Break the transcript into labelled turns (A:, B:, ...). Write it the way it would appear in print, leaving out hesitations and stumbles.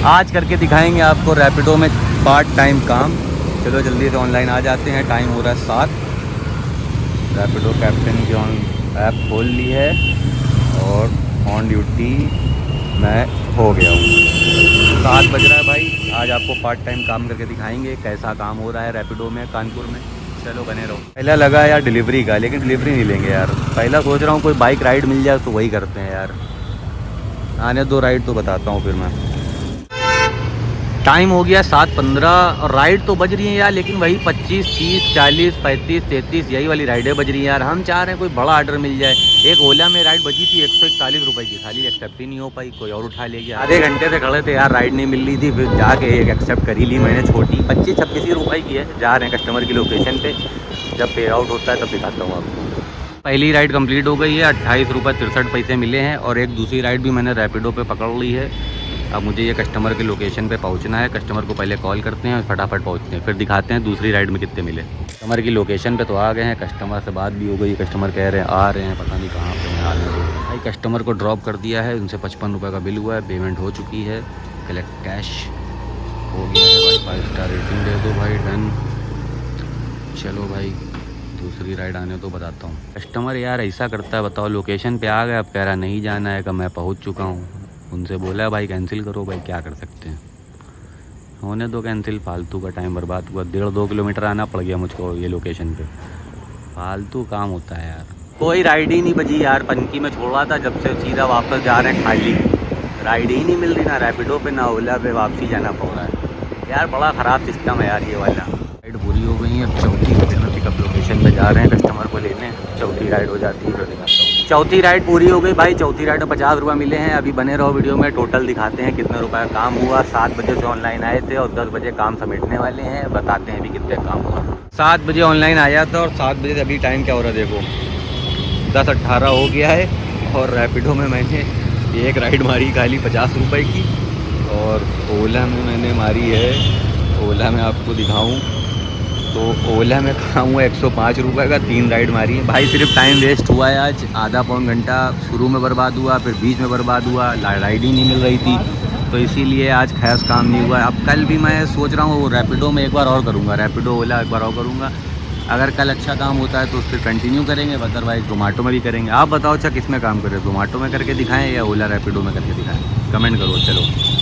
A: आज करके दिखाएंगे आपको रैपिडो में पार्ट टाइम काम। चलो जल्दी से ऑनलाइन आ जाते हैं। टाइम हो रहा है 7। रैपिडो कैप्टन की ऑन ऐप खोल ली है और ऑन ड्यूटी मैं हो गया हूँ। 7 बज रहा है भाई। आज आपको पार्ट टाइम काम करके दिखाएंगे कैसा काम हो रहा है रैपिडो में कानपुर में। चलो बने रहो। पहला लगा यार डिलीवरी का, लेकिन डिलीवरी नहीं लेंगे यार। पहला सोच रहा हूँ कोई बाइक राइड मिल जाए तो वही करते हैं यार। आने 2 राइड तो बताता हूँ फिर मैं। टाइम हो गया 7:15 और राइड तो बज रही है यार, लेकिन वही 25, 30, 40, 35, 33 यही वाली राइडें बज रही हैं यार। हम चाह रहे हैं कोई बड़ा ऑर्डर मिल जाए। एक ओला में राइड बजी थी 141 रुपये की, खाली एक्सेप्ट ही नहीं हो पाई। कोई और उठा ले गया। आधे घंटे से खड़े थे यार, राइड नहीं मिल रही थी। फिर जाके एक एक्सेप्ट कर ही ली मैंने, छोटी 25-26 ही रुपये की है। जा रहे हैं कस्टमर की लोकेशन पर। जब पे आउट होता है तब दिखाता हूँ आपको। पहली राइड कंप्लीट हो गई है, 28 रुपये 63 पैसे मिले हैं। और एक दूसरी राइड भी मैंने रैपिडो पे पकड़ ली है। अब मुझे ये कस्टमर के लोकेशन पे पहुंचना है। कस्टमर को पहले कॉल करते हैं और फटाफट पहुंचते हैं, फिर दिखाते हैं दूसरी राइड में कितने मिले। कस्टमर की लोकेशन पे तो आ गए हैं। कस्टमर से बात भी हो गई। कस्टमर कह रहे हैं आ रहे हैं, पता नहीं कहाँ पे हैं। आने दो भाई। कस्टमर को ड्रॉप कर दिया है, उनसे 55 रुपये का बिल हुआ है, पेमेंट हो चुकी है। कलेक्ट कैश हो गया है भाई। 5 स्टार रेटिंग दे दो भाई। डन। चलो भाई दूसरी राइड आने तो बताता हूँ। कस्टमर यार ऐसा करता है, बताओ लोकेशन पे आ गए, अब कह रहा नहीं जाना है, कि मैं पहुँच चुका हूँ। उनसे बोला भाई कैंसिल करो भाई, क्या कर सकते हैं। होने दो कैंसिल, फालतू का टाइम बर्बाद हुआ। 1.5-2 किलोमीटर आना पड़ गया मुझको ये लोकेशन पे। फालतू काम होता है यार। कोई राइड ही नहीं बजी यार। पनकी में छोड़ा था, जब से सीधा वापस जा रहे हैं खाली। राइड ही नहीं मिल रही, ना रैपिडो पे ना ओला पे। वापसी जाना पड़ रहा है यार। बड़ा ख़राब सिस्टम है यार ये वाला। राइड पूरी हो गई है। अब चौथी पिकअप लोकेशन पे जा रहे हैं कस्टमर को लेने। चौथी राइड हो जाती है फिर दिखाता हूँ। चौथी राइड पूरी हो गई भाई। चौथी राइड में 50 रुपये मिले हैं। अभी बने रहो वीडियो में, टोटल दिखाते हैं कितने रुपये का काम हुआ। 7 बजे से ऑनलाइन आए थे और 10 बजे काम समेटने वाले हैं। बताते हैं अभी कितने काम हुआ। 7 बजे ऑनलाइन आया था और 7 बजे से अभी टाइम क्या हो रहा है देखो, 10:18 हो गया है। और रैपिडो में मैंने एक राइड मारी खाली 50 रुपये की। और ओला में मैंने मारी है, ओला में आपको दिखाऊं तो ओला में काम हुआ 105 रुपये का। 3 राइड मारी है भाई। सिर्फ टाइम वेस्ट हुआ है आज। आधा पौन घंटा शुरू में बर्बाद हुआ, फिर बीच में बर्बाद हुआ। राइड ही नहीं मिल रही थी, तो इसीलिए आज खास काम नहीं हुआ। अब कल भी मैं सोच रहा हूँ रैपिडो में एक बार और करूँगा, रैपिडो ओला एक बार और करूँगा। अगर कल अच्छा काम होता है तो फिर कंटिन्यू करेंगे, अदरवाइज जोमेटो में भी करेंगे। आप बताओ अच्छा किस में काम करें, जोमेटो में करके दिखाएं या ओला रैपिडो में करके दिखाएं, कमेंट करो। चलो।